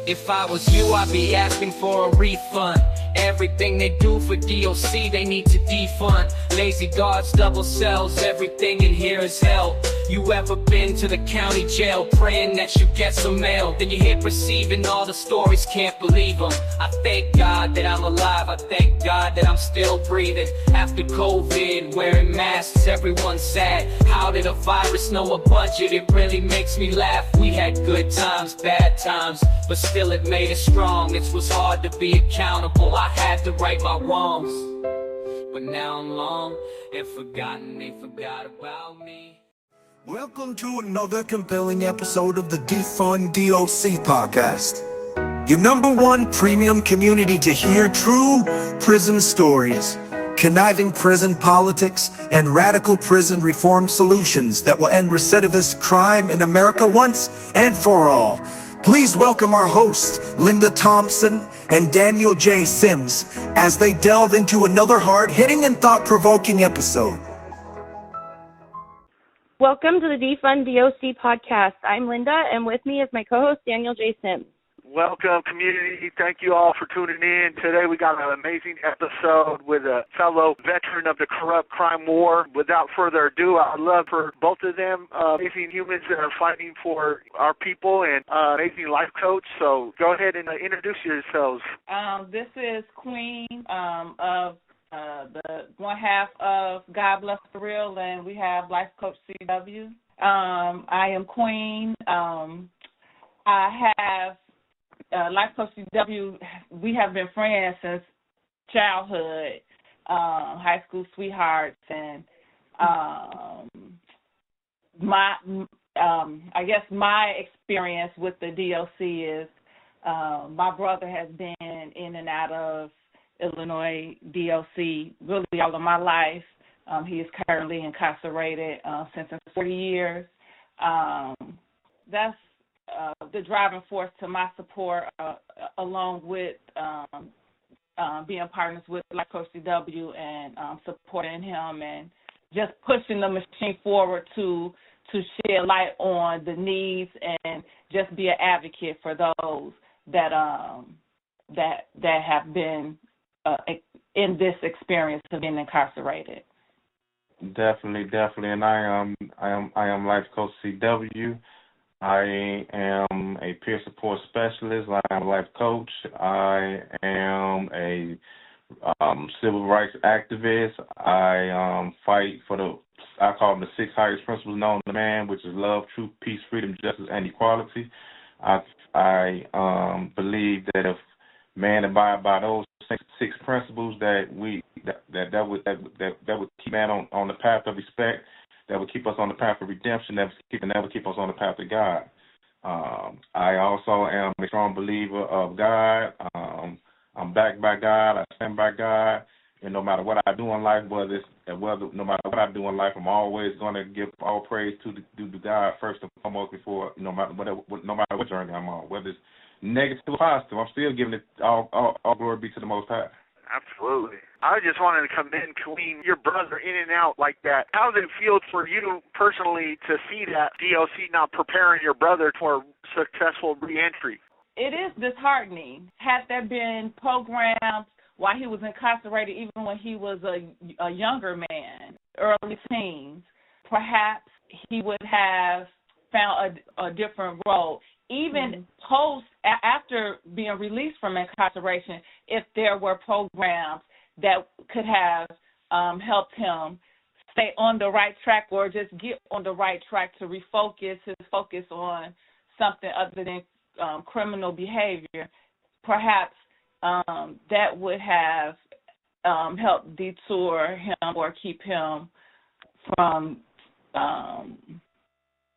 If I was you, I'd be asking for a refund. Everything they do for DOC, they need to defund. Lazy guards, double cells, everything in here is hell. You ever been to the county jail praying that you get some mail? Then you hit receiving all the stories, can't believe them. I thank God that I'm alive, I thank God that I'm still breathing. After COVID, wearing masks, everyone's sad. How did a virus know a budget? It really makes me laugh. We had good times, bad times, but still it made us strong. It was hard to be accountable, I had to right my wrongs. But now I'm long and forgotten, they forgot about me. Welcome to another compelling episode of the Defund DOC podcast. Your #1 premium community to hear true prison stories, conniving prison politics, and radical prison reform solutions that will end recidivist crime in America once and for all. Please welcome our hosts, Linda Thompson and Daniel J. Sims, as they delve into another hard-hitting and thought-provoking episode. Welcome to the Defund DOC podcast. I'm Linda, and with me is my co-host, Daniel J. Sims. Welcome, community. Thank you all for tuning in. Today we got an amazing episode with a fellow veteran of the corrupt crime war. Without further ado, I'd love for both of them, amazing humans that are fighting for our people and amazing life coach. So go ahead and introduce yourselves. This is Cween of the one half of God Bless the Real, and we have Life Coach CW. I am Cween. I have Life Coach CW. We have been friends since childhood, high school sweethearts, and I guess my experience with the DOC is my brother has been in and out of Illinois DOC really all of my life. He is currently incarcerated sentenced to 40 years. That's the driving force to my support, along with being partners with Life Coach CW and supporting him and just pushing the machine forward to shed light on the needs and just be an advocate for those that have been in this experience of being incarcerated. Definitely, and I am Life Coach CW. I am a peer support specialist. I am a life coach. I am a civil rights activist. I fight for I call them the 6 highest principles known to man, which is love, truth, peace, freedom, justice, and equality. I believe that if man abide by those 6 principles, that would keep man on the path of respect, that would keep us on the path of redemption, that would keep us on the path of God. I also am a strong believer of God. I'm backed by God. I stand by God. And no matter what I do in life, no matter what I do in life, I'm always going to give all praise to God first and foremost before, no matter what journey I'm on, whether it's negative or positive, I'm still giving it all glory be to the Most High. Absolutely. I just wanted to commend Cween, your brother, in and out like that. How does it feel for you personally to see that DOC not preparing your brother for successful reentry? It is disheartening. Had there been programs while he was incarcerated, even when he was a younger man, early teens, perhaps he would have found a different role. Even after being released from incarceration, if there were programs that could have helped him stay on the right track or just get on the right track to refocus his focus on something other than criminal behavior, perhaps that would have helped detour him or keep him from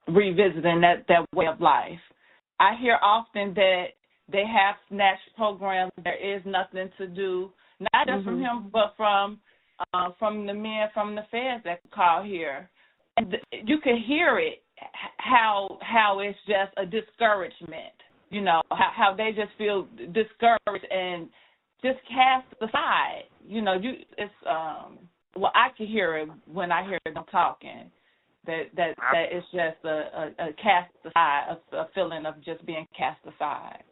revisiting that way of life. I hear often that they have snatched programs. There is nothing to do, not just from him, but from the men from the feds that call here. And you can hear it, how it's just a discouragement, how they just feel discouraged and just cast aside. I can hear it when I hear them talking. That it's just a cast aside, a feeling of just being cast aside.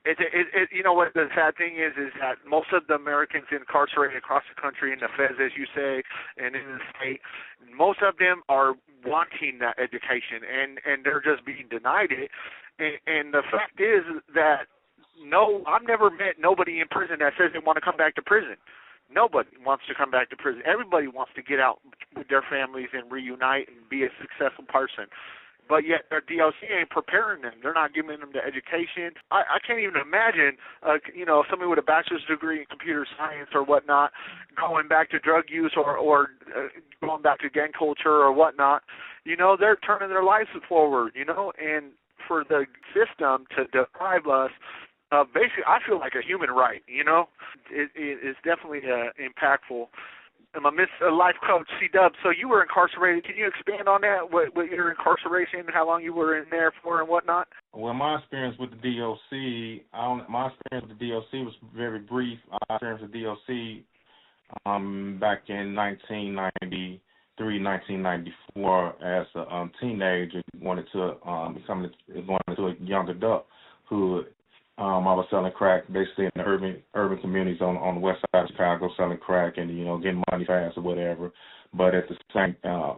You know what the sad thing is that most of the Americans incarcerated across the country in the feds, as you say, and in the state, most of them are wanting that education, and they're just being denied it. And the fact is that I've never met nobody in prison that says they want to come back to prison. Nobody wants to come back to prison. Everybody wants to get out with their families and reunite and be a successful person. But yet their DOC ain't preparing them. They're not giving them the education. I can't even imagine, somebody with a bachelor's degree in computer science or whatnot going back to drug use or going back to gang culture or whatnot. They're turning their lives forward, and for the system to deprive us basically, I feel like a human right, It's definitely impactful. I'm a Miss Life Coach CW. So you were incarcerated. Can you expand on that? What your incarceration, how long you were in there for, and whatnot? Well, my experience with the DOC, was very brief. My experience with the DOC back in 1993, 1994, as a teenager, wanted to become a young adult who. I was selling crack basically in the urban communities on the west side of Chicago, selling crack and getting money fast or whatever. But at the same time,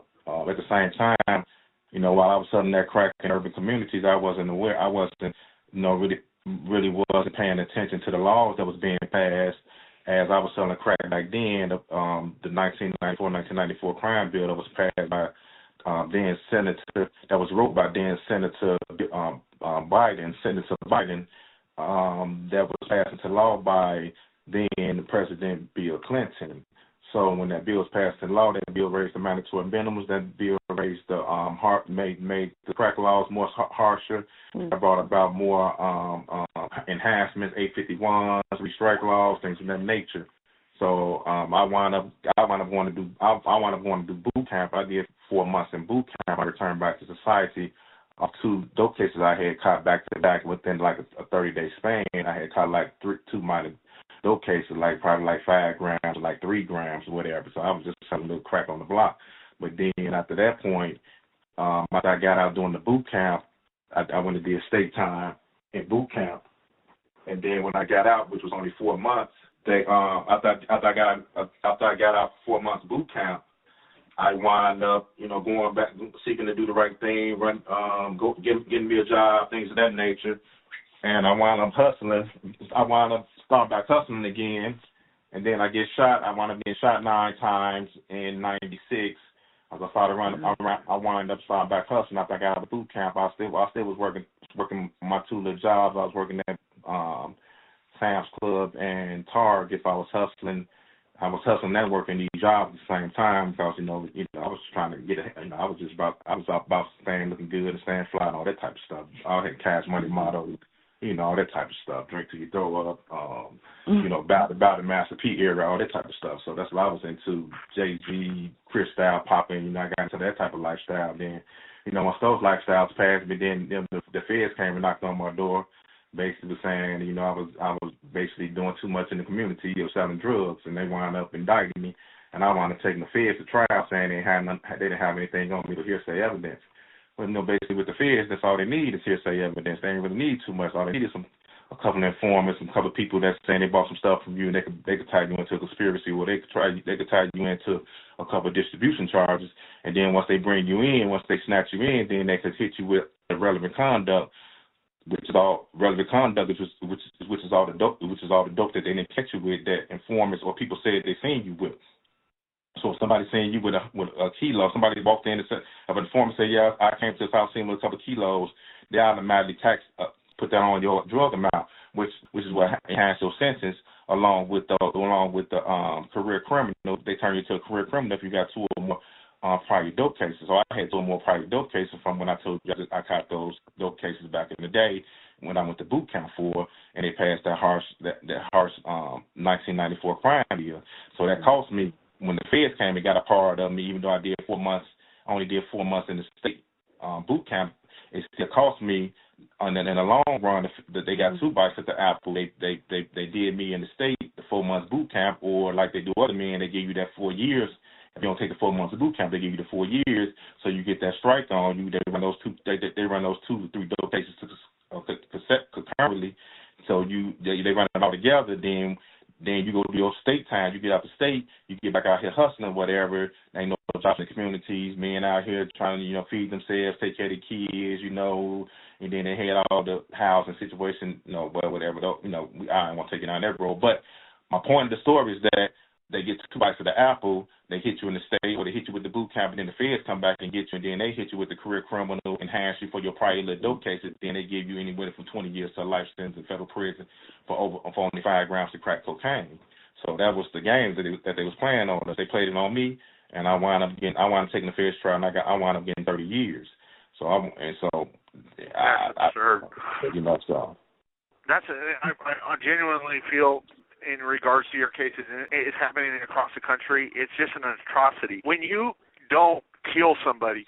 while I was selling that crack in urban communities, I wasn't aware. I wasn't really wasn't paying attention to the laws that was being passed. As I was selling crack back then, the 1994 crime bill that was passed by then Senator, that was wrote by then Senator Senator Biden. That was passed into law by then President Bill Clinton. So when that bill was passed into law, that bill raised the mandatory minimums. That bill raised the made the crack laws more harsher. That brought about more enhancements, 851s, restrike laws, things of that nature. So I wound up going to do boot camp. I did 4 months in boot camp. I returned back to society. 2 dope cases I had caught back to back within like a 30-day span. I had caught like 2 minor dope cases, probably 5 grams, 3 grams, or whatever. So I was just selling a little crack on the block. But then after that point, after I got out doing the boot camp, I went to do state time in boot camp. And then when I got out, which was only 4 months, after I got out 4 months boot camp, I wound up, going back, seeking to do the right thing, getting me a job, things of that nature. And I wound up hustling. I wound up starting back hustling again. And then I get shot. I wound up getting shot 9 times in 96. I wound up starting back hustling after I got out of boot camp. I still was working my 2 little jobs. I was working at Sam's Club and Target. I was hustling and working these jobs at the same time because I was trying to get I was about staying looking good and staying fly and all that type of stuff. I had Cash Money motto, all that type of stuff. Drink till you throw up, about the Master P era, all that type of stuff. So that's what I was into. Jay-Z, Chris style, popping. I got into that type of lifestyle. Then, once those lifestyles passed me, then the feds came and knocked on my door. Basically saying, I was basically doing too much in the community of selling drugs, and they wound up indicting me, and I wound up taking the feds to trial, saying they didn't have anything on me to hearsay evidence. But basically with the feds, that's all they need is hearsay evidence. They didn't really need too much. All they need is a couple of informants, a couple of people that's saying they bought some stuff from you, and they could tie you into a conspiracy, or they could tie you into a couple of distribution charges, and then once they bring you in, once they snatch you in, then they could hit you with irrelevant conduct. Which is all relevant conduct, which is all the dope that they didn't catch you with, that informants or people said they seen you with. So if somebody seen you with a kilo, somebody walked in and said, if an informant said, yeah, I came to this house seen with a couple of kilos, they automatically put that on your drug amount, which is what enhances your sentence along with the career criminal. They turn you to a career criminal if you got 2 or more prior dope cases. So I had 2 or more prior dope cases from when I told you I caught those dope cases back in the day when I went to boot camp for, and they passed that harsh 1994 crime bill. So that cost me, when the feds came and got a part of me, even though I only did 4 months in the state boot camp, it still cost me. And then in the long run, they got 2 bites at the apple. They did me in the state the 4 months boot camp, or like they do other men, they give you that 4 years. If you don't take the 4 months of boot camp, they give you the 4 years, so you get that strike on you. They run those 2 to 3 dope cases concurrently. So they run it all together. Then you go to your state time. You get out the state. You get back out here hustling, whatever. Ain't no jobs in the communities. Men out here trying to feed themselves, take care of the kids, and then they had all the housing situation, whatever. I don't want to take it down that road. But my point of the story is that they get 2 bites of the apple. They hit you in the state, or they hit you with the boot camp, and then the feds come back and get you, and then they hit you with the career criminal, enhance you for your prior dope cases. Then they give you anywhere from 20 years to a life sentence in federal prison for only 5 grams of crack cocaine. So that was the game that they was playing on us. They played it on me, and I wound up taking the feds trial, and I wound up getting 30 years. So absurd. So I genuinely feel, in regards to your cases, and it's happening across the country, it's just an atrocity. When you don't kill somebody,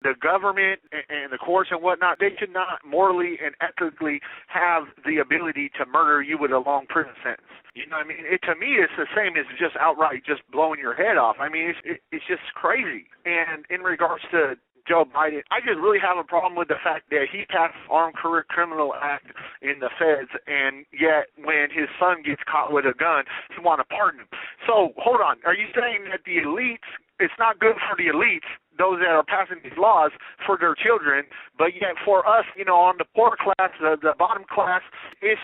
the government and the courts and whatnot, they should not morally and ethically have the ability to murder you with a long prison sentence. You know what I mean? To me, it's the same as just outright just blowing your head off. I mean, it's just crazy. And in regards to Joe Biden, I just really have a problem with the fact that he passed the Armed Career Criminal Act in the feds, and yet when his son gets caught with a gun, he want to pardon him. So, hold on. Are you saying that the elites, it's not good for the elites, those that are passing these laws, for their children, but yet for us, on the poor class, the bottom class, it's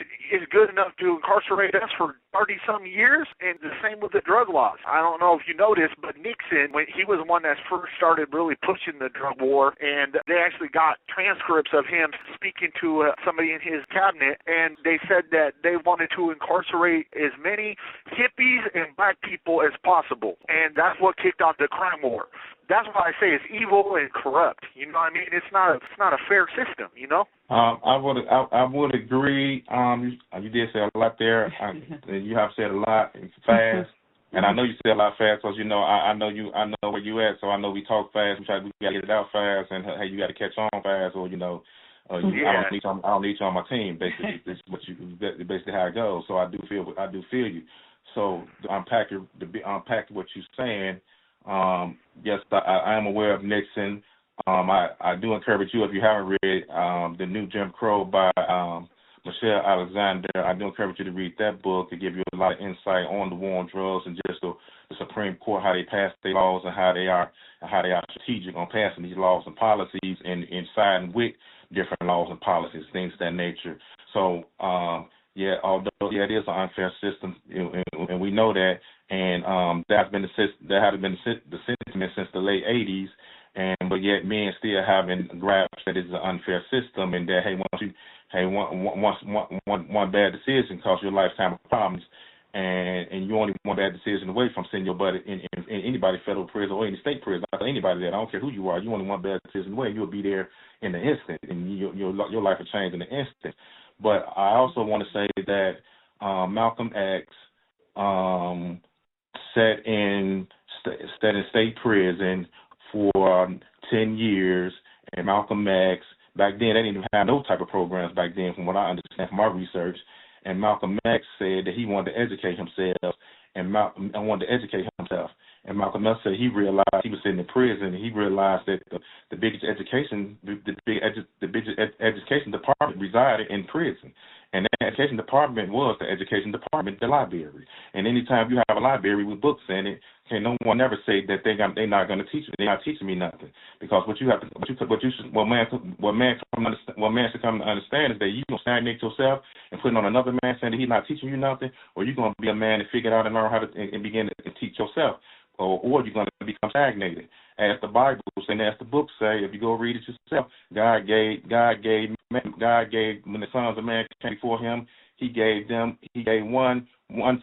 good enough to incarcerate us for 30-some years? And the same with the drug laws. I don't know if you noticed, but Nixon, when he was the one that first started really pushing the drug war, and they actually got transcripts of him speaking to somebody in his cabinet, and they said that they wanted to incarcerate as many hippies and black people as possible, and that's what kicked off the crime war. That's why I say it's evil and corrupt. You know what I mean? It's not a fair system, I would agree. You did say a lot there. You have said a lot fast, and I know you said a lot fast because I know where you at. So I know we talk fast. We gotta get it out fast, and hey, you got to catch on fast, or I don't need you on my team. Basically, this is basically how it goes. So I do feel you. So to unpack what you're saying. Yes, I am aware of Nixon. I do encourage you, if you haven't read the new Jim Crow by Michelle Alexander, I do encourage you to read that book to give you a lot of insight on the war on drugs and just the Supreme Court, how they pass their laws and how they are strategic on passing these laws and policies and siding with different laws and policies, things of that nature. So, although it is an unfair system, and we know that, and that has been the sentiment since the late '80s, but yet men still haven't grasped that it's an unfair system, and that one bad decision costs your lifetime of problems, and you only one bad decision away from sending your buddy in anybody federal prison or any state prison. Not anybody that, I don't care who you are, you only one bad decision away, you'll be there in the instant, and your life will change in the instant. But I also want to say that Malcolm X sat in state prison for 10 years, and Malcolm X, back then they didn't even have no type of programs back then, from what I understand from my research. And Malcolm X said that he wanted to educate himself, and Malcolm X said he realized he was sitting in prison, and he realized that the biggest education department resided in prison. And that education department was the education department, the library. And anytime you have a library with books in it, no one ever say that they're not going to teach me. They're not teaching me nothing. Because what man should come to understand is that you gonna stagnate yourself and putting on another man saying that he's not teaching you nothing, or you're gonna be a man and figure it out and learn how to and begin to teach yourself, or you're gonna become stagnated. As the Bible and as the books say, if you go read it yourself, God gave when the sons of man came before him, he gave one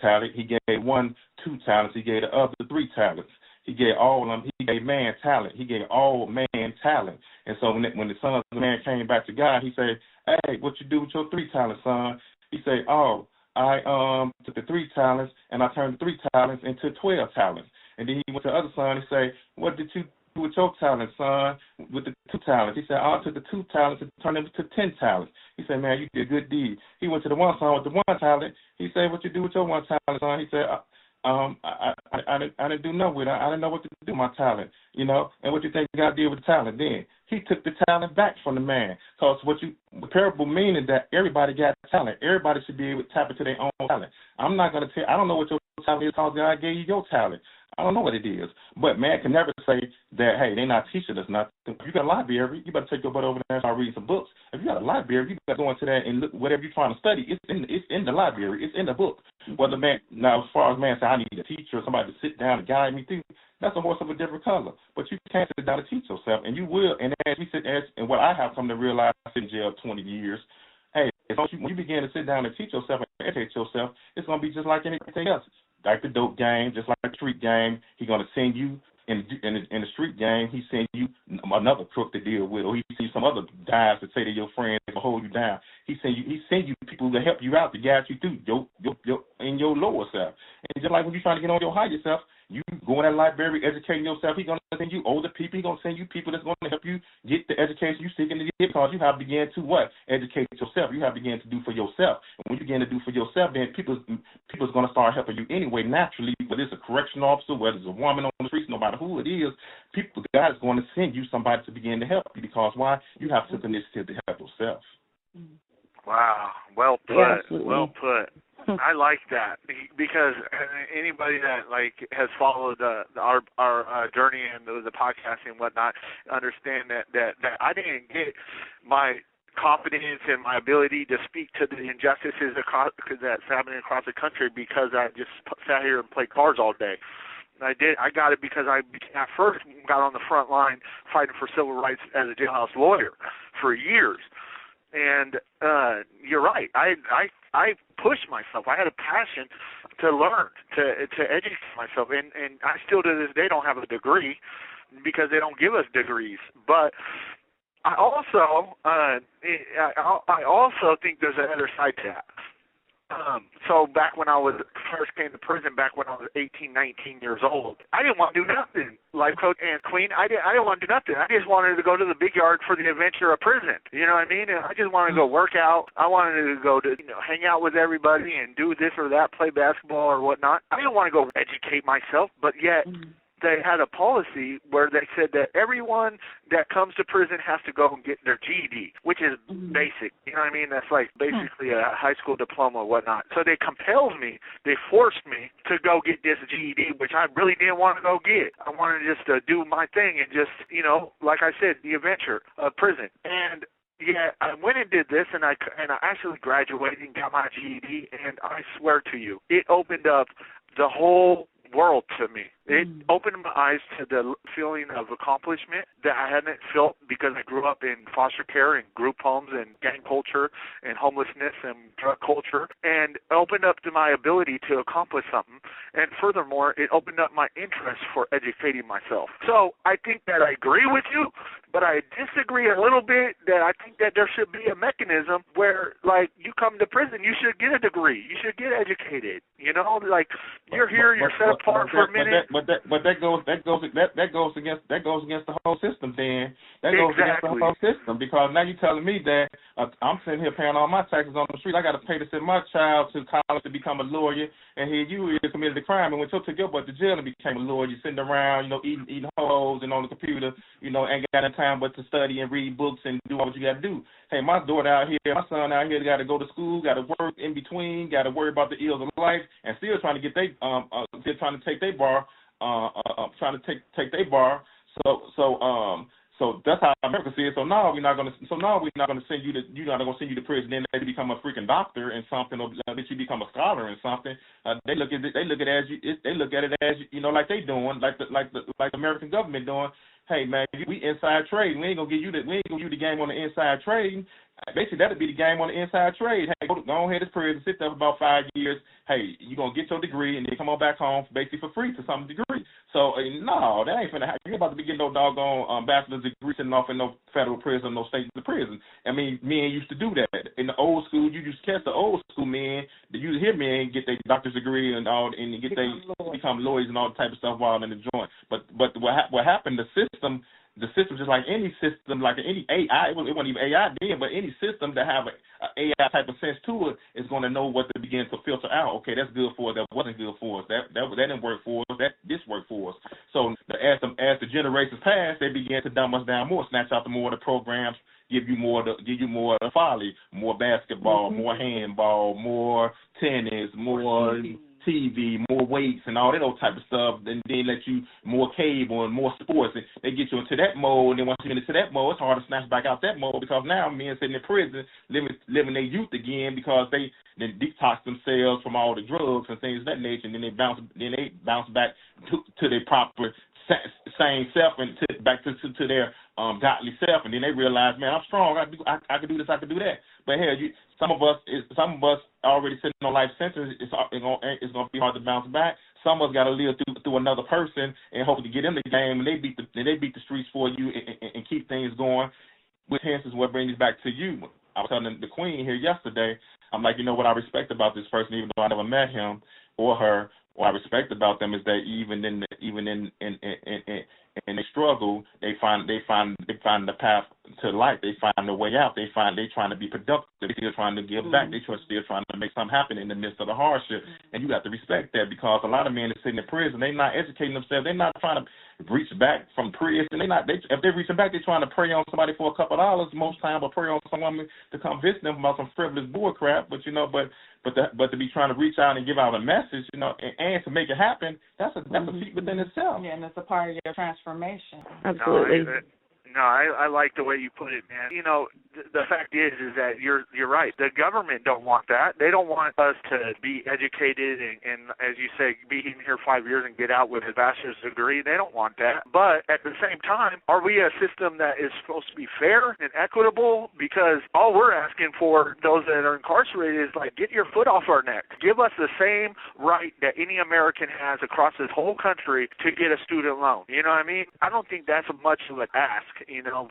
talent, he gave one 2 talents, he gave the other 3 talents. He gave all of them, he gave man talent, he gave all man talent. And so when the sons of man came back to God, he said, hey, what you do with your 3 talents, son? He said, oh, I took the 3 talents and I turned the 3 talents into 12 talents. And then he went to the other son and say, what did you do with your talents, son, with the 2 talents? He said, I took the 2 talents and turned them into 10 talents. He said, man, you did a good deed. He went to the one son with the 1 talent. He said, what you do with your 1 talent, son? He said, I didn't do nothing with it. I didn't know what to do with my talent, you know. And what you think God did with the talent then? He took the talent back from the man. Because the parable meaning that everybody got talent. Everybody should be able to tap into their own talent. I'm not going to tell, I don't know what your talent is because God gave you your talent. I don't know what it is. But man can never say that, hey, they're not teaching us nothing. If you got a library, you better take your butt over there and start reading some books. If you got a library, you better go into that and look whatever you're trying to study. It's in the library. It's in the book. Whether man, now as far as man say, I need a teacher or somebody to sit down and guide me through, that's a horse of a different color. But you can't sit down and teach yourself, and you will. And and what I have come to realize in jail 20 years, hey, when you begin to sit down and teach yourself and educate yourself, it's going to be just like anything else. Like the dope game, just like the street game, he's going to send you in the street game. He send you another crook to deal with, or he send you some other guys to say to your friends to hold you down. He send you people to help you out, to guide you through your lower self. And just like when you're trying to get on your higher self, you go in that library, educating yourself. He's going to send you older people. He's going to send you people that's going to help you get the education you're seeking to get, because you have begun to what? Educate yourself. You have begun to do for yourself. And when you begin to do for yourself, then people's going to start helping you anyway, naturally, whether it's a correction officer, whether it's a woman on the streets, no matter who it is, God is going to send you somebody to begin to help you, because why? You have took initiative to help yourself. Wow. Well put. Yeah, well put. I like that, because anybody that has followed our journey and the podcasting and whatnot understand that I didn't get my confidence and my ability to speak to the injustices that's happening across the country because I just sat here and played cards all day. I got it because I first got on the front line fighting for civil rights as a jailhouse lawyer for years. And you're right. I pushed myself. I had a passion to learn, to educate myself, and I still to this day don't have a degree because they don't give us degrees. But I also think there's another side to that. So back when I first came to prison, back when I was 18, 19 years old, I didn't want to do nothing. Like Coach and Cween, I didn't want to do nothing. I just wanted to go to the big yard for the adventure of prison. You know what I mean? And I just wanted to go work out. I wanted to go to hang out with everybody and do this or that, play basketball or whatnot. I didn't want to go educate myself, but yet they had a policy where they said that everyone that comes to prison has to go and get their GED, which is basic. You know what I mean? That's like basically a high school diploma or whatnot. So they compelled me, they forced me to go get this GED, which I really didn't want to go get. I wanted just to do my thing and just, like I said, the adventure of prison. And yeah, I went and did this, and I actually graduated and got my GED, and I swear to you, it opened up the whole world to me. It opened my eyes to the feeling of accomplishment that I hadn't felt because I grew up in foster care and group homes and gang culture and homelessness and drug culture, and opened up to my ability to accomplish something. And furthermore, it opened up my interest for educating myself. So I think that I agree with you, but I disagree a little bit that I think that there should be a mechanism where, like, you come to prison, you should get a degree, you should get educated. Like you're here, you're set apart for a minute. But that goes against the whole system. Then that goes against the whole system, because now you're telling me that I'm sitting here paying all my taxes on the street. I got to pay to send my child to college to become a lawyer, and here you committed a crime and went to your butt to jail and became a lawyer. You're sitting around, eating hoes and on the computer, ain't got no time but to study and read books and do what you got to do. Hey, my daughter out here, my son out here, got to go to school, got to work in between, got to worry about the ills of life, and still trying to get still trying to take their bar. Take their bar. So that's how America sees it. So now we're not going to send you to prison. Then they become a freaking doctor and something, or that you become a scholar and something. They look at it as like they doing, like the American government doing. Hey man, we inside trade. We ain't gonna give you the game on the inside trade. Basically, that'd be the game on the inside trade. Hey, go ahead to prison, sit there for about 5 years. Hey, you're going to get your degree and then come on back home basically for free to some degree. So, no, that ain't finna happen. You ain't about to be getting no doggone bachelor's degree sitting off in no federal prison, no state prison. I mean, men used to do that. In the old school, you just catch the old school men. You hear men get their doctor's degree and all, and become lawyers and all the type of stuff while in the joint. But what happened, the system the system, just like any system, like any AI, it wasn't even AI then, but any system that have an AI type of sense to it is going to know what to begin to filter out. Okay, that's good for us. That wasn't good for us. That didn't work for us. This worked for us. So as the generations pass, they began to dumb us down more, snatch out the more of the programs, give you more of the folly, more basketball, more handball, more tennis, more TV, more weights, and all that old type of stuff. Then they let you more cable and more sports, and they get you into that mode. And then once you get into that mode, it's hard to snatch back out that mode, because now men sitting in prison living their youth again, because they detox themselves from all the drugs and things of that nature, and then they bounce back to their proper same self and back to their godly self, and then they realize, man, I'm strong. I can do this. I can do that. But hell, some of us already sitting on life sentence. It's gonna be hard to bounce back. Some of us got to live through another person and hope to get in the game, and they beat the streets for you and keep things going. Which hence is what brings us back to you. I was telling the Queen here yesterday. I'm like, you know what I respect about this person, even though I never met him or her. What I respect about them is that even in the struggle, they find the path to life. They find the way out. They trying to be productive. They're still trying to give back. They're still trying to make something happen in the midst of the hardship. And you got to respect that, because a lot of men are sitting in prison. They're not educating themselves. They're not trying to reach back from prison. If they're reaching back, they're trying to prey on somebody for a couple of dollars most time, or prey on someone to come visit them about some frivolous bull crap. But to be trying to reach out and give out a message, and to make it happen, that's a feat within itself. Yeah, and it's a part of your transformation. Absolutely. No, I like the way you put it, man. The fact is that you're right. The government don't want that. They don't want us to be educated and as you say, be in here 5 years and get out with a bachelor's degree. They don't want that. But at the same time, are we a system that is supposed to be fair and equitable? Because all we're asking for those that are incarcerated is like, get your foot off our neck. Give us the same right that any American has across this whole country to get a student loan. You know what I mean? I don't think that's much of an ask,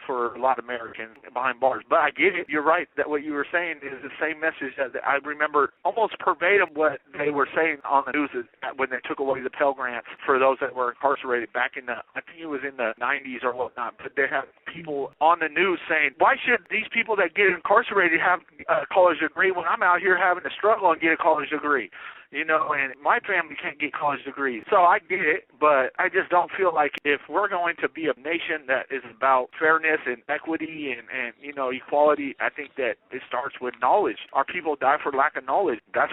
for a lot of Americans behind bars. But I get it. You're right that what you were saying is the same message that I remember almost verbatim what they were saying on the news when they took away the Pell Grants for those that were incarcerated back I think it was in the 90s or whatnot. But they have people on the news saying, why should these people that get incarcerated have a college degree when I'm out here having to struggle and get a college degree? And my family can't get college degrees. So I get it, but I just don't feel like if we're going to be a nation that is about fairness and equity and equality, I think that it starts with knowledge. Our people die for lack of knowledge. I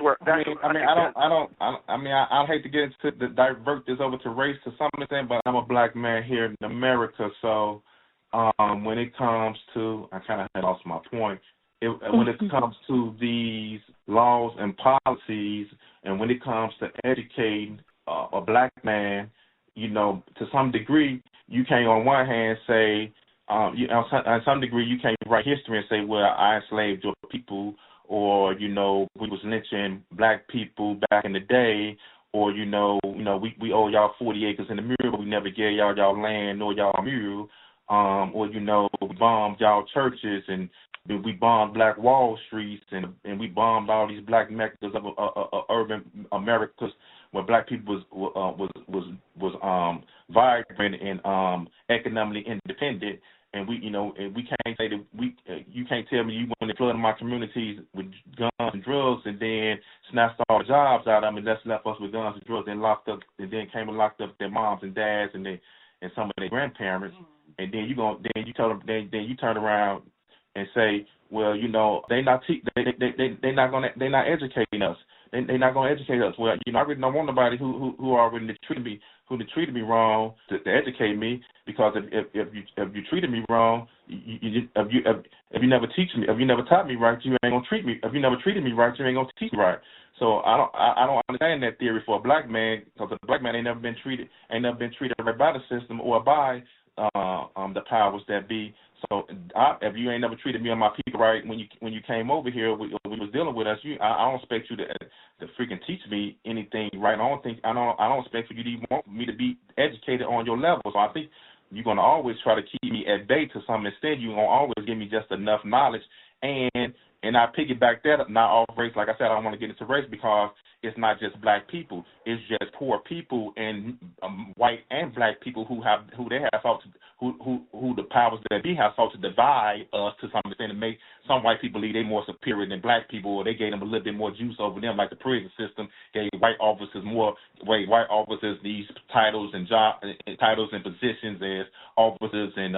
hate to get into divert this over to race to some extent, but I'm a black man here in America, so when it comes to, I kind of had lost my point. When it comes to these laws and policies, and when it comes to educating a black man, to some degree, you can't on one hand say, on some degree, you can't write history and say, well, I enslaved your people, or, we was lynching black people back in the day, or, we owe y'all 40 acres in the mule, but we never gave y'all land nor y'all mule, or, we bombed y'all churches, and we bombed Black Wall Streets, and we bombed all these black meccas of urban Americas where black people was vibrant and economically independent. And we can't say that you can't tell me you want to flood my communities with guns and drugs and then snatched all the jobs out of them and left us with guns and drugs and locked up, and then came and locked up their moms and dads and some of their grandparents. And then you turn around and say, well, they're not educating us. They're not going to educate us. Well, I really don't want nobody who already treated me wrong to educate me, because if you treated me wrong, if you never teach me, if you never taught me right, you ain't gonna treat me. If you never treated me right, you ain't gonna teach me right. So I don't understand that theory for a black man, because a black man ain't never been treated right by the system or by the powers that be. So if you ain't never treated me and my people right when you came over here, we was dealing with us. I don't expect you to freaking teach me anything right. I don't expect for you to even want me to be educated on your level. So I think you're gonna always try to keep me at bay to some extent. You're gonna always give me just enough knowledge and And I piggyback that up, not all race. Like I said, I don't want to get into race because it's not just black people. It's just poor people and white and black people who the powers that be have sought to divide us to some extent and make some white people believe they're more superior than black people, or they gave them a little bit more juice over them, like the prison system gave white officers these titles and titles and positions as officers and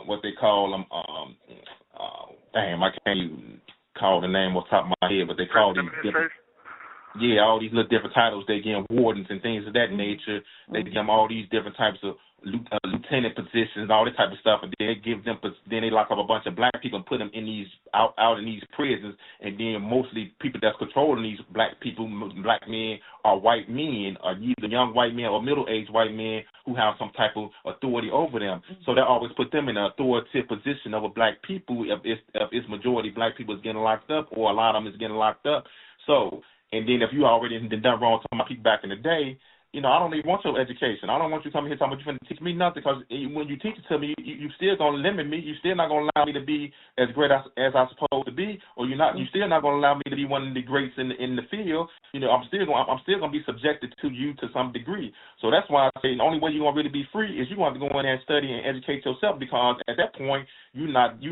what they call them. Damn, I can't even call the name off the top of my head, but they call these different. Yeah, all these little different titles. They give wardens and things of that nature. They give them all these different types of lieutenant positions, all this type of stuff, and then they lock up a bunch of black people and put them in these out in these prisons, and then mostly people that's controlling these black people, black men, are white men, or either young white men or middle-aged white men who have some type of authority over them. So that always put them in an authoritative position over black people if it's majority black people is getting locked up, or a lot of them is getting locked up. So, and then if you already done wrong to my people back in the day, you know, I don't even want your education. I don't want you coming here talking about you're going to teach me nothing, because when you teach it to me, you still going to limit me. You still not going to allow me to be as great as I'm supposed to be, or you still not going to allow me to be one of the greats in the field. You know, I'm still going to be subjected to you to some degree. So that's why I say the only way you're going to really be free is you're going to have to go in there and study and educate yourself, because at that point it's not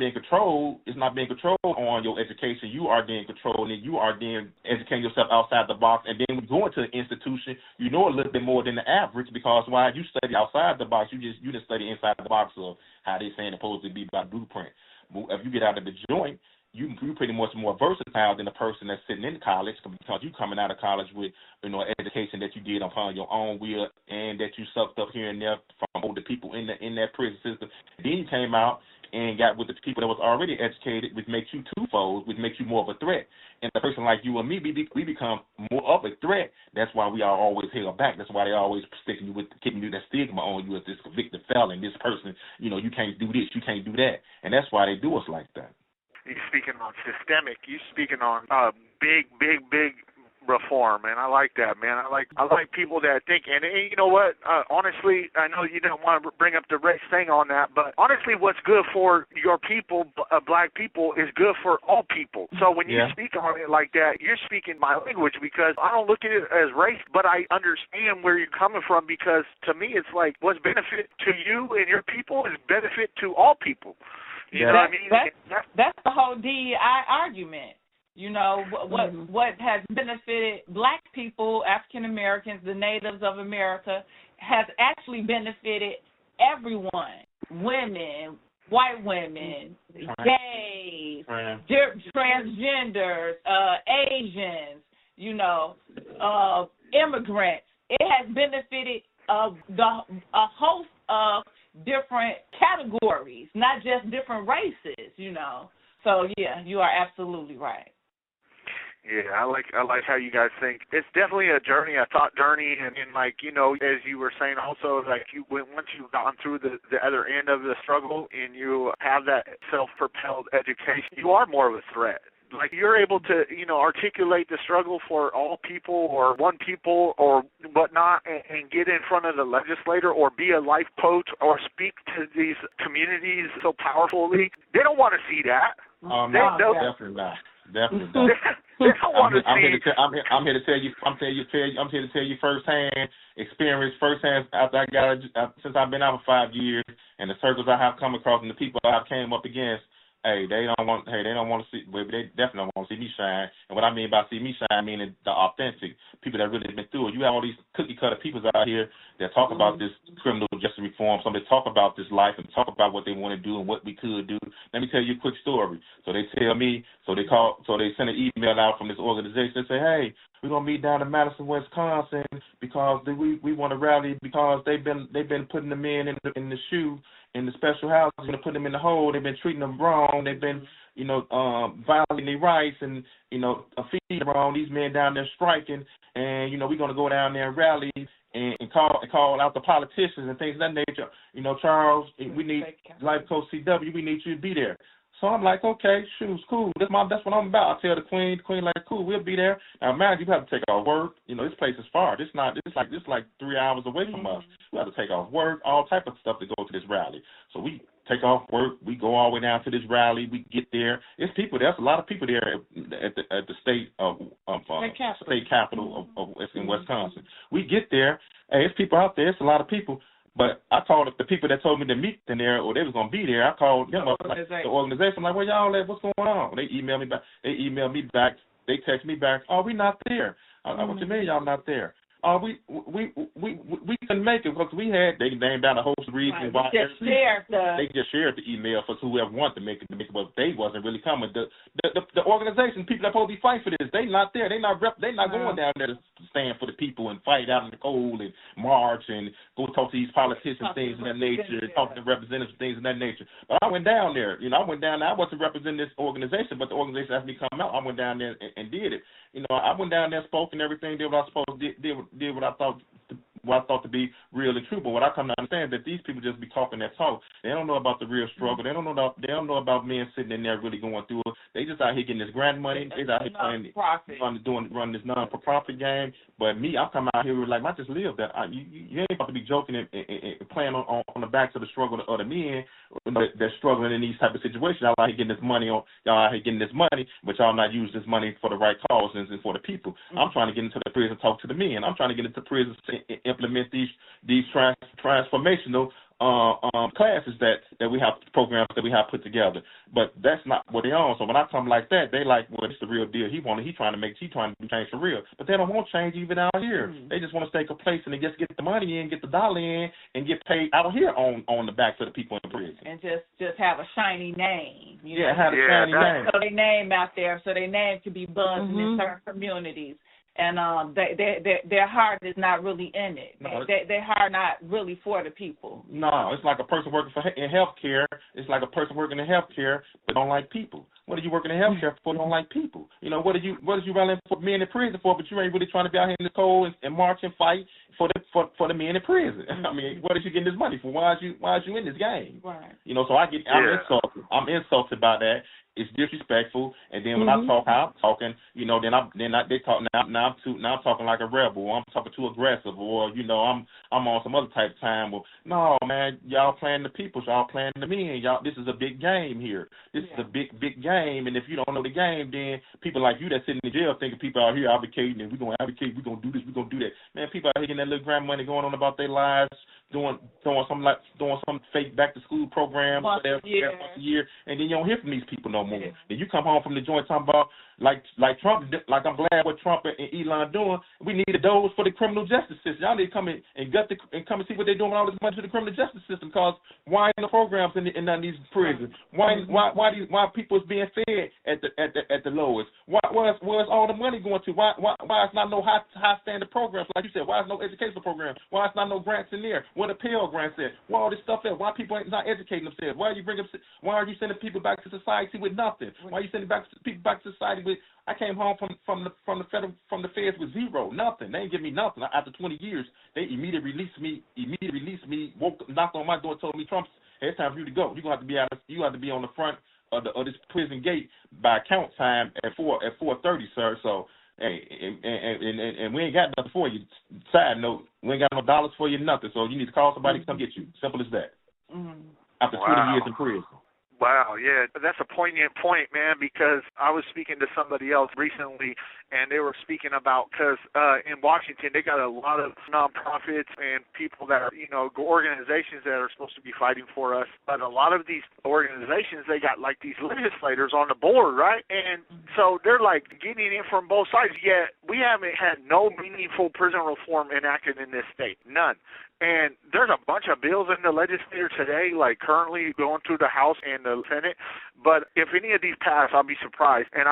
being controlled. It's not being controlled on your education. You are being controlled, and you are then educating yourself outside the box, and then going to an institution. You know a little bit more than the average, because while you study outside the box, you didn't study inside the box of how they saying it's supposed to be by blueprint. But if you get out of the joint, you're pretty much more versatile than the person that's sitting in college, because you coming out of college with, you know, an education that you did upon your own will, and that you sucked up here and there from older people in that prison system. Then you came out and got with the people that was already educated, which makes you twofold, which makes you more of a threat. And a person like you and me, we become more of a threat. That's why we are always held back. That's why they always keeping you that stigma on you as this convicted felon, this person, you know, you can't do this, you can't do that. And that's why they do us like that. You're speaking on systemic. You're speaking on big reform, and I like that, man. I like people that think, and you know what? Honestly, I know you don't want to bring up the race thing on that, but honestly, what's good for your people, black people, is good for all people. So when you speak on it like that, you're speaking my language, because I don't look at it as race, but I understand where you're coming from, because to me, it's like what's benefit to you and your people is benefit to all people. You know what I mean? That's the whole DEI argument. You know, what has benefited black people, African Americans, the natives of America, has actually benefited everyone: women, white women, gays, transgenders, Asians, you know, immigrants. It has benefited a host of different categories, not just different races, you know. So, yeah, you are absolutely right. Yeah, I like how you guys think. It's definitely a journey, a thought journey, and like, you know, as you were saying also, like once you've gone through the other end of the struggle and you have that self-propelled education, you are more of a threat. Like you're able to, you know, articulate the struggle for all people or one people or whatnot, and get in front of the legislator or be a life coach or speak to these communities so powerfully. They don't want to see that. Definitely not. Definitely not. They don't want to see. I'm here to tell you firsthand experience, firsthand after since I've been out for 5 years, and the circles I have come across and the people I've came up against. They don't want to see. Well, they definitely don't want to see me shine. And what I mean by see me shine, I mean the authentic people that really been through it. You have all these cookie cutter people out here that talk about this criminal justice reform. Some they talk about this life and talk about what they want to do and what we could do. Let me tell you a quick story. So they tell me. So they send an email out from this organization. They say, hey, we're gonna meet down in Madison, Wisconsin, because we want to rally because they've been putting the men in the shoe. In the special house, going to put them in the hole. They've been treating them wrong. They've been, you know, violating their rights and, you know, feeding them wrong. These men down there striking, and, you know, we're going to go down there and rally and call out the politicians and things of that nature. You know, Charles, we need Life Coach CW. We need you to be there. So I'm like, okay, shoot, cool. That's what I'm about. I tell the Queen like, cool, we'll be there. Now, man, you have to take off work. You know, this place is far. This like 3 hours away from us. We have to take off work, all type of stuff to go to this rally. So we take off work. We go all the way down to this rally. We get there. There's people. There's a lot of people there at the state capital of in Wisconsin. We get there. Hey, there's people out there. It's a lot of people. But I called the people that told me to meet in there, or they was gonna be there. I called them up, like, the organization. I'm like, where y'all at? What's going on? They emailed me back. They text me back. Oh, we not there. What you mean y'all not there? We couldn't make it because they named down a host of reasons why. They just shared the email for whoever wanted to make it, but they wasn't really coming. The organization, people that supposed to be fighting for this, they not there. They not going down there to stand for the people and fight out in the cold and march and go talk to these politicians, things of that nature, talk to the representatives, things of that nature. But I went down there. I went down there. I wasn't representing this organization, but the organization asked me to come out. I went down there and did it. I went down there, spoke and everything, did what I supposed to did what I thought to be real and true. But what I come to understand is that these people just be talking that talk. They don't know about the real struggle. They don't know about men sitting in there really going through it. They just out here getting this grant money. They out here running this non-for-profit game. But me, I'm coming out here with like, I just live that. You ain't about to be joking and playing on the backs of the struggle of the men that's struggling in these type of situations. Y'all out here getting this money but y'all not using this money for the right causes and for the people. I'm trying to get into the prison, talk to the men. I'm trying to get into prisons to implement these transformational classes that we have, programs that we have put together. But that's not what they own. So when I come like that, they like, well, it's the real deal. He trying to do change for real. But they don't want change even out here. They just want to stay complacent and just get the money in, get the dollar in, and get paid out here on the backs of the people in prison. And just have a shiny name. Have a shiny name. So their name out there, so their name can be buzzing in certain communities. And their heart is not really in it. No, their heart not really for the people. No, it's like a person working in healthcare. It's like a person working in healthcare but don't like people. What are you working in healthcare for? Don't like people. What are you running for men in prison for? But you ain't really trying to be out here in the cold and march and fight for the men in prison. I mean, what are you getting this money for? Why is you in this game? Right. So I'm insulted by that. It's disrespectful, and then when I talk how I'm talking, they talk now I'm talking like a rebel, or I'm talking too aggressive, or I'm on some other type of time. Well, no, man, y'all playing the people, y'all playing the men, y'all. This is a big game here. This is a big game, and if you don't know the game, then people like you that sit in the jail thinking people out here advocating, and we're gonna advocate, we're gonna do this, we're gonna do that. Man, people out here getting that little grant money going on about their lives, doing some fake back to school program once a year, and then you don't hear from these people no more. Then you come home from the joint talking about like Trump, like I'm glad what Trump and Elon doing. We need those for the criminal justice system. Y'all need to come in and come and see what they're doing with all this money to the criminal justice system. Because why ain't the programs in none of these prisons? Why people is being fed at the lowest? Where's all the money going to? Why is not no high standard programs like you said? Why is no educational program? Why is not no grants in there? What the Pell grants at? Why all this stuff at? Why people ain't not educating themselves? Why are you sending people back to society with nothing? Why are you sending people back to society with? I came home from the feds with zero, nothing. They ain't give me nothing. After 20 years, they immediately released me. Knocked on my door, told me, Trump, hey, it's time for you to go. You have to be on the front of this prison gate by count time at 4:30, sir. So hey, and we ain't got nothing for you. Side note, we ain't got no dollars for you, nothing. So you need to call somebody to come get you. Simple as that. After 20 years in prison. Wow, yeah, that's a poignant point, man, because I was speaking to somebody else recently, and they were speaking about, because in Washington, they got a lot of nonprofits and people that are, organizations that are supposed to be fighting for us, but a lot of these organizations, they got, like, these legislators on the board, right? And so they're, like, getting in from both sides, yet we haven't had no meaningful prison reform enacted in this state, none. And there's a bunch of bills in the legislature today, like currently going through the House and the Senate. But if any of these pass, I'll be surprised. And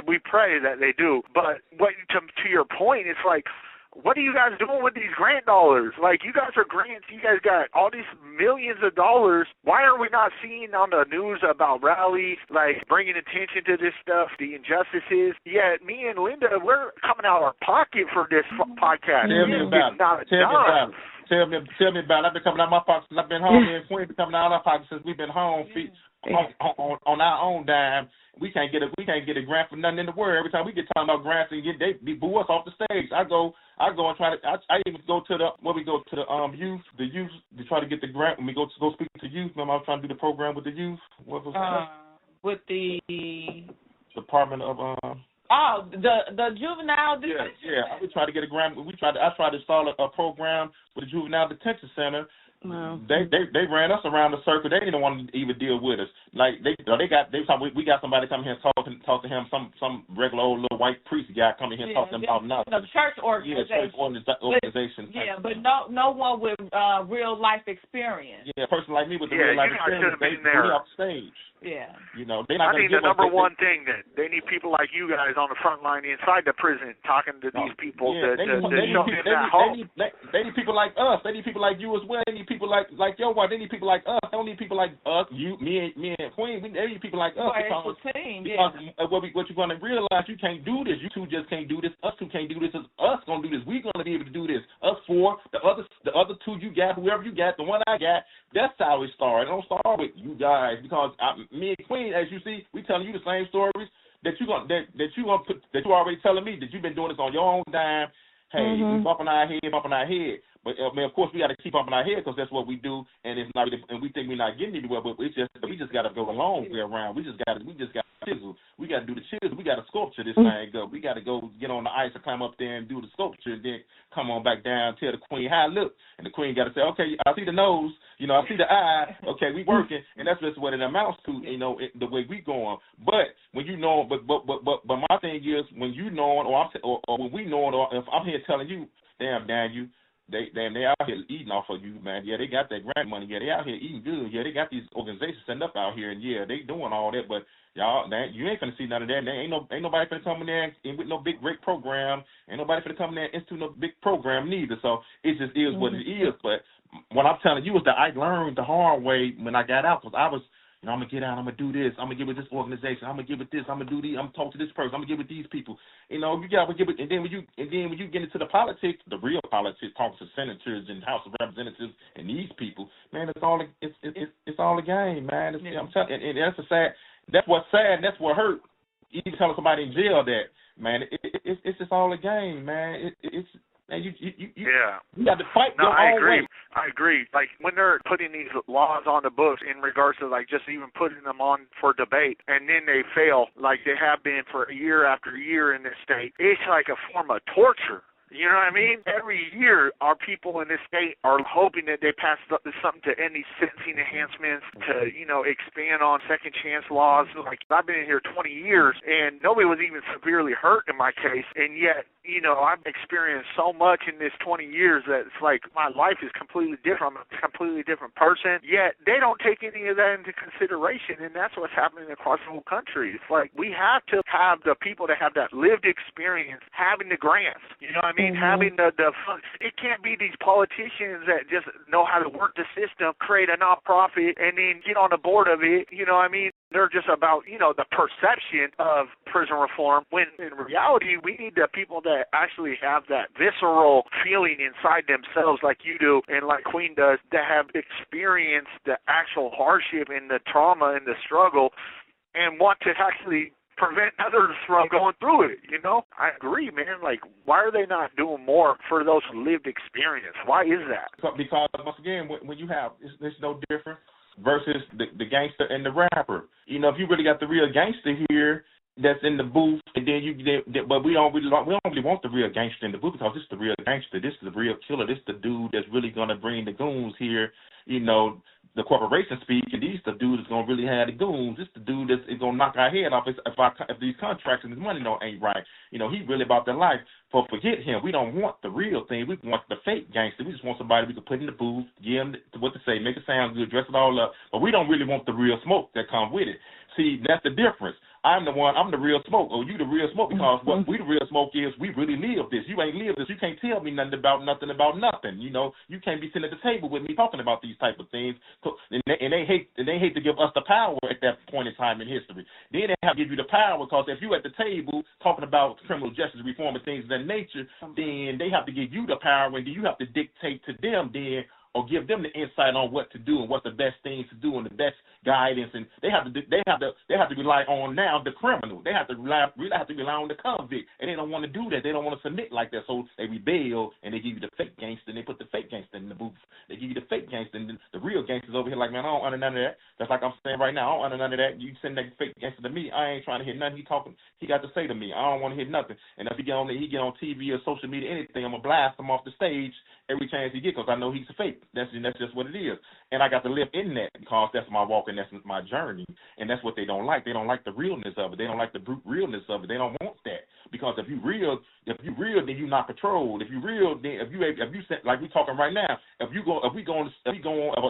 we pray that they do. But to your point, it's like, what are you guys doing with these grant dollars? Like, you guys are grants. You guys got all these millions of dollars. Why are we not seeing on the news about rallies, like bringing attention to this stuff, the injustices? Yet me and Linda, we're coming out of our pocket for this podcast. Tell me about it. Tell me about it. I've been coming out of my pocket since I've been home. Me and Queen been coming out of our pocket since we've been home. on our own dime. We can't get a grant for nothing in the world. Every time we get talking about grants, and they boo us off the stage. I go and try to. I even go to the youth to try to get the grant when we go speak to youth. Remember, I was trying to do the program with the youth. What was that? With the Department of the juvenile detention. Yeah. We try to get a grant. I tried to start a program with the juvenile detention center. Wow. They ran us around the circle. They didn't want to even deal with us. Like we got somebody come here and talk to him. Some regular old little white priest guy come in here and talk to them about nothing. The church organization. Yeah, church organization. But no one with real life experience. Yeah, a person like me with the real life experience. They be off stage. Yeah. I think the number one thing that they need people like you guys on the front line inside the prison talking to these people to show them that hope. They need people like us. They need people like you as well. They need people like your wife. They need people like us. They don't need people like us, you, me and Queen. They need people like us. Because what you're going to realize, you can't do this. You two just can't do this. Us two can't do this. It's us going to do this. We're going to be able to do this. Us four, the other two you got, whoever you got, the one I got, that's how it started. It don't start with you guys because me and Queen, as you see, we telling you the same stories that you already telling me that you've been doing this on your own dime. Hey, we bumping our head. But I mean, of course, we got to keep bumping our head because that's what we do, and it's not. And we think we're not getting anywhere, but we just got to go a long way around. We just got to chisel. We got to do the chisel. We got to sculpture this thing up. We got to go get on the ice and climb up there and do the sculpture, and then come on back down, tell the Queen how it look, and the Queen got to say, okay, I see the nose, I see the eye. Okay, we working, and that's just what it amounts to, the way we going. But when you know, but my thing is when you know, or when we know, or if I'm here telling you, damn you. They out here eating off of you, man. Yeah, they got that grant money. Yeah, they out here eating good. Yeah, they got these organizations set up out here, and yeah, they doing all that. But y'all, you ain't finna see none of that. Ain't nobody finna come in there and with no big great program. Ain't nobody finna come in there and institute no big program neither. So it just is what it is. But what I'm telling you is that I learned the hard way when I got out because I was. I'm going to get out, I'm going to do this, I'm going to give it this organization, I'm going to give it this, I'm going to do this, I'm going to talk to this person, I'm going to give it these people. You got to give it, and then when you get into the politics, the real politics, talking to senators and House of Representatives and these people, man, it's all a game, man. I'm telling you, and that's what's sad, and that's what hurt. Even telling somebody in jail that, man, it's just all a game, man. And you got to fight. No, I agree. I agree. Like when they're putting these laws on the books in regards to like just even putting them on for debate, and then they fail, like they have been for year after year in this state. It's like a form of torture. You know what I mean? Every year, our people in this state are hoping that they pass something to end these sentencing enhancements, to, expand on second chance laws. Like, I've been in here 20 years, and nobody was even severely hurt in my case, and yet, I've experienced so much in this 20 years that it's like my life is completely different. I'm a completely different person, yet they don't take any of that into consideration, and that's what's happening across the whole country. It's like we have to have the people that have that lived experience having the grants. You know what I mean? Having the it can't be these politicians that just know how to work the system, create a nonprofit, and then get on the board of it. You know what I mean? They're just about, the perception of prison reform, when in reality, we need the people that actually have that visceral feeling inside themselves like you do and like Queen does, that have experienced the actual hardship and the trauma and the struggle and want to actually prevent others from going through it, I agree, man. Like, why are they not doing more for those lived experience? Why is that? Because, once again, when you have, it's no different versus the gangster and the rapper. If you really got the real gangster here that's in the booth, and then but we don't really want the real gangster in the booth because this is the real gangster. This is the real killer. This is the dude that's really going to bring the goons here, the corporation speak, and these the dude that's gonna really have the goons. This the dude that's gonna knock our head off if these contracts and this money ain't right. He really about their life. Forget him. We don't want the real thing. We want the fake gangster. We just want somebody we can put in the booth, give him what to say, make it sound good, dress it all up. But we don't really want the real smoke that comes with it. See, that's the difference. I'm the real smoke, or you the real smoke, because what we the real smoke is we really live this. You ain't live this. You can't tell me nothing about nothing. You can't be sitting at the table with me talking about these type of things. And they hate to give us the power at that point in time in history. Then they have to give you the power, because if you at the table talking about criminal justice reform and things of that nature, then they have to give you the power, and then you have to dictate to them then or give them the insight on what to do and what the best things to do and the best guidance. And they have to rely on now the criminal. They have to rely on the convict, and they don't want to do that. They don't want to submit like that, so they rebel and they give you the fake gangster and they put the fake gangster in the booth. They give you the fake gangster and the real gangsters over here like, man, I don't under none of that. That's like I'm saying right now, I don't under none of that. You send that fake gangster to me, I ain't trying to hear nothing he got to say to me. I don't want to hear nothing. And if he get on TV or social media, anything, I'm gonna blast him off the stage every chance he gets because I know he's a fake. That's just what it is. And I got to live in that because that's my walk and that's my journey. And that's what they don't like. They don't like the realness of it. They don't like the brute realness of it. They don't want that because if you real, then you're not controlled. If you real, then if you like we talking right now, if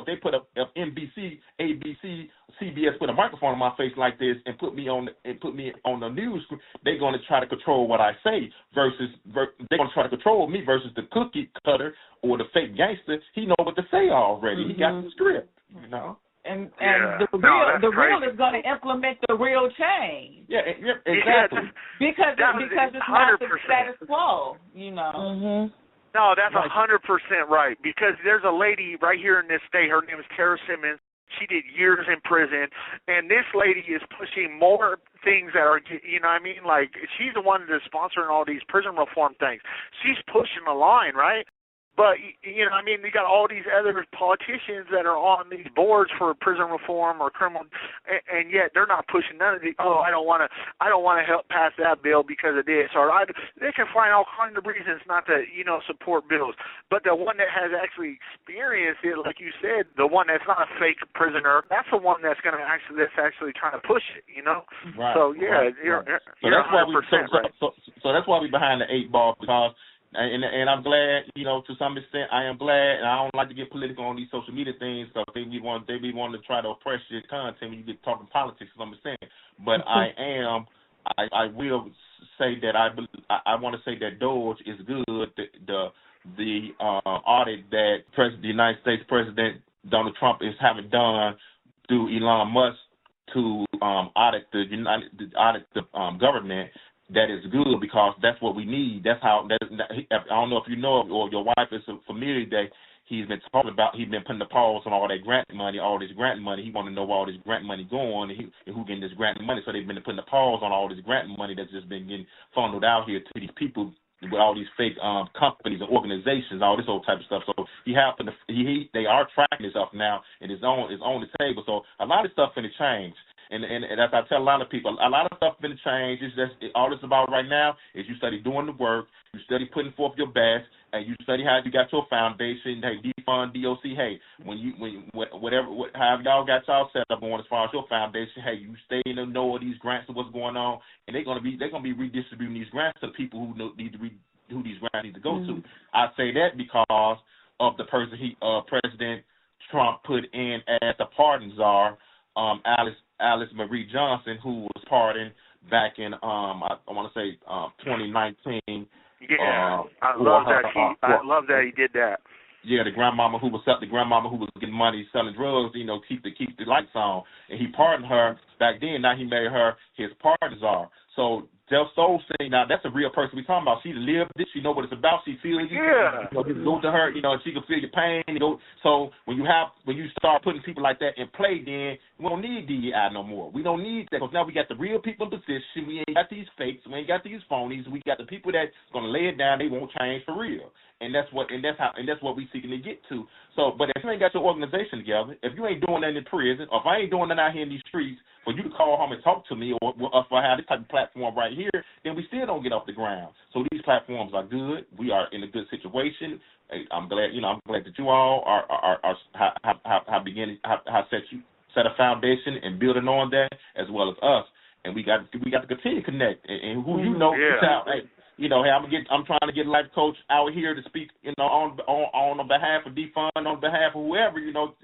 they put up NBC, ABC, CBS put a microphone on my face like this and put me on the news, they're going to try to control what I say versus they're going to try to control me versus the cookie cutter or the fake gangster. He know what to say already. He got the script, you know. And the real is going to implement the real change. Yeah, exactly. Because it's not the status quo, you know. No, that's 100% right. Because there's a lady right here in this state. Her name is Tara Simmons. She did years in prison, and this lady is pushing more things that are, you know what I mean? Like, she's the one that's sponsoring all these prison reform things. She's pushing the line, right? But, you know what I mean, you got all these other politicians that are on these boards for prison reform or criminal, and yet they're not pushing none of the, I don't want to help pass that bill because of this, or they can find all kinds of reasons not to, you know, support bills. But the one that has actually experienced it, like you said, the one that's not a fake prisoner, that's the one that's actually trying to push it, you know? Right. So, yeah, you're 100% right. So that's why we're behind the 8 ball because And I'm glad, you know, to some extent, I am glad, and I don't like to get political on these social media things because they be wanting to try to oppress your content when you get talking politics, to some extent. But I will say that I want to say that DOGE is good. The audit that the United States President Donald Trump is having done through Elon Musk to audit the government. That is good because that's what we need. That's how. I don't know if you know or your wife is familiar that he's been talking about. He's been putting the pause on all that grant money, He want to know where all this grant money going and who getting this grant money. So they've been putting the pause on all this grant money that's just been getting funneled out here to these people with all these fake companies and organizations, all this old type of stuff. So they are tracking this up now, and it's on the table. So a lot of stuff finna change. And as I tell a lot of people, a lot of stuff been changed. It's just all it's about right now is you study doing the work, you study putting forth your best, and you study how you got your foundation. Hey, defund DOC. Hey, however y'all got y'all set up on as far as your foundation. Hey, you stay in the know of these grants and what's going on, and they're gonna be redistributing these grants to people who who these grants need to go to. I say that because of the person President Trump put in as the pardon czar, Alice Marie Johnson, who was pardoned back in I want to say 2019. Yeah, I love that he did that. Yeah, the grandmama who was getting money selling drugs, you know, keep the lights on, and he pardoned her back then. Now he made her his pardon czar. So Del Sol saying, now that's a real person we're talking about. She lived it. She know what it's about. She feels you. Yeah. You know, you go to her, you know, and she can feel your pain. So when you start putting people like that in play, then we don't need DEI no more. We don't need that because now we got the real people in position. We ain't got these fakes. We ain't got these phonies. We got the people that's gonna lay it down. They won't change for real. And that's what we seeking to get to. So, but if you ain't got your organization together, if you ain't doing that in prison, or if I ain't doing that out here in these streets, for you to call home and talk to me, or if I have this type of platform right here, then we still don't get off the ground. So these platforms are good. We are in a good situation. I'm glad that you all have set a foundation and building on that, as well as us. And we got to continue to connect. And who you know, I'm trying to get a life coach out here to speak, you know, on behalf of Defund, on behalf of whoever, you know.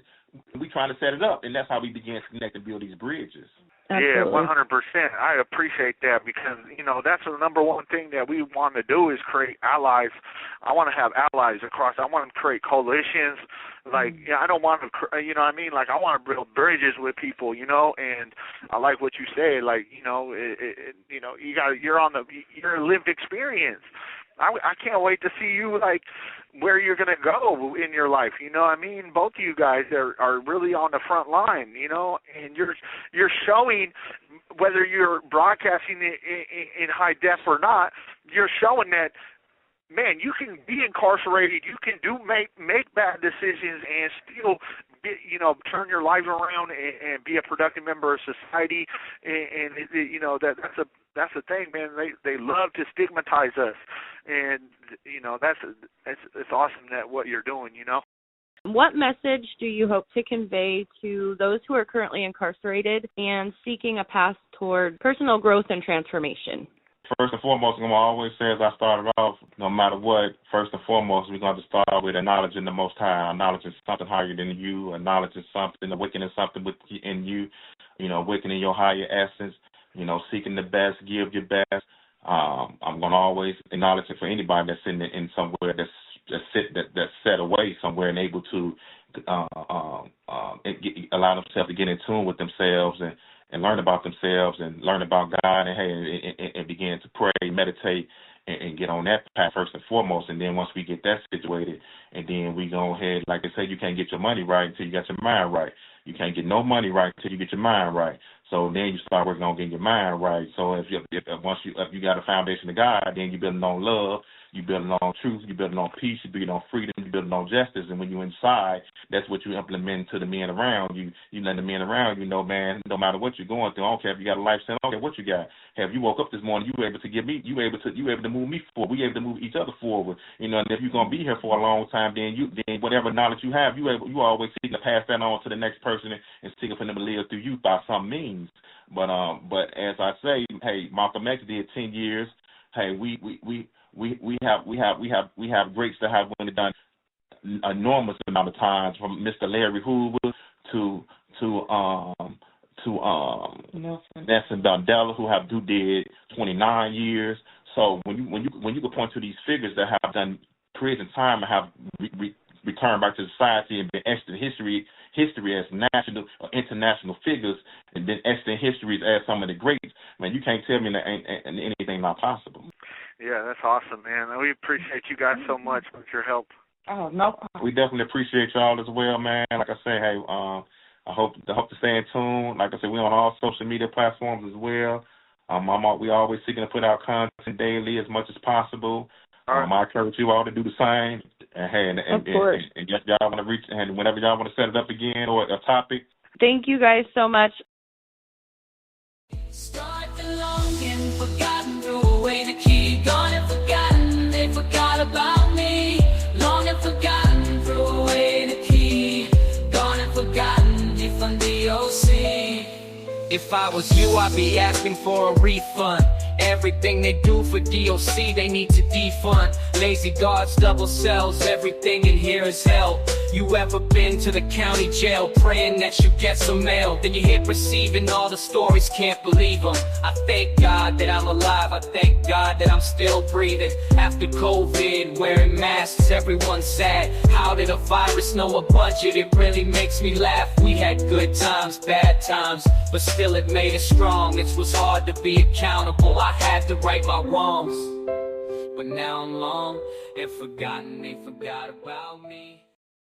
We trying to set it up, and that's how we begin to connect and build these bridges. Absolutely. Yeah, 100%. I appreciate that because, you know, that's the number one thing that we want to do is create allies. I want to have allies across. I want to create coalitions. Like, I don't want to, you know what I mean? Like, I want to build bridges with people, you know, and I like what you say. Like, you know, you're a lived experience. I can't wait to see you, like, where you're going to go in your life. You know what I mean? Both of you guys are really on the front line, you know, and you're showing, whether you're broadcasting in high def or not, you're showing that, man, you can be incarcerated, you can make bad decisions and still turn your life around and be a productive member of society, and you know, that's the thing, man. They love to stigmatize us, and you know, it's awesome that what you're doing, you know. What message do you hope to convey to those who are currently incarcerated and seeking a path toward personal growth and transformation? First and foremost, I'm going to always say, as I started off, no matter what, first and foremost, we're going to start with acknowledging the Most High, acknowledging something higher than you, acknowledging something, awakening something within you, you know, awakening your higher essence, you know, seeking the best, give your best. I'm going to always acknowledge it for anybody that's in somewhere that's set away somewhere and able to allow themselves to get in tune with themselves and learn about themselves and learn about God and begin to pray, meditate, and get on that path first and foremost. And then once we get that situated, and then we go ahead, like they say, you can't get your money right until you got your mind right. You can't get no money right until you get your mind right. So then you start working on getting your mind right. So if you got a foundation of God, then you building on love, you building on truth, you building on peace, you building on freedom, you building on justice. And when you're inside, that's what you implement to the men around you. You let the men around you know, man, no matter what you're going through, I don't care if you got a life sentence, I don't care what you got. Have you woke up this morning, you able to give me, you able to move me forward. We able to move each other forward. You know, and if you're gonna be here for a long time, then whatever knowledge you have, you always seek to pass that on to the next person and seek for them to live through you by some means. But as I say, hey, Malcolm X did 10 years. Hey, we have greats that have really done enormous amount of times, from Mr. Larry Hoover to Nelson Mandela, who did 29 years. So when you can point to these figures that have done prison time and have returned back to society and been etched in history as national or international figures, and then etched in history as some of the greats, man, you can't tell me that ain't anything not possible. Yeah, that's awesome, man. We appreciate you guys so much with your help. Oh, no problem. We definitely appreciate y'all as well, man. Like I say, hey, I hope to stay in tune. Like I said, we're on all social media platforms as well. We always seeking to put out content daily as much as possible. I encourage you all to do the same. And hey, and y'all want to reach, and whenever y'all want to set it up again or a topic. Thank you guys so much. Start the long and forgotten, threw away the key, gone and forgotten, they forgot about me. Long and forgotten, threw away the key, gone and forgotten, defund DOC. If I was you, I'd be asking for a refund. Everything they do for DOC, they need to defund. Lazy guards, double cells, everything in here is hell. You ever been to the county jail praying that you get some mail? Then you hit receiving all the stories, can't believe them. I thank God that I'm alive, I thank God that I'm still breathing. After COVID, wearing masks, everyone's sad. How did a virus know a budget? It really makes me laugh. We had good times, bad times, but still it made us strong. It was hard to be accountable, I had to right my wrongs. But now I'm long and forgotten, they forgot about me.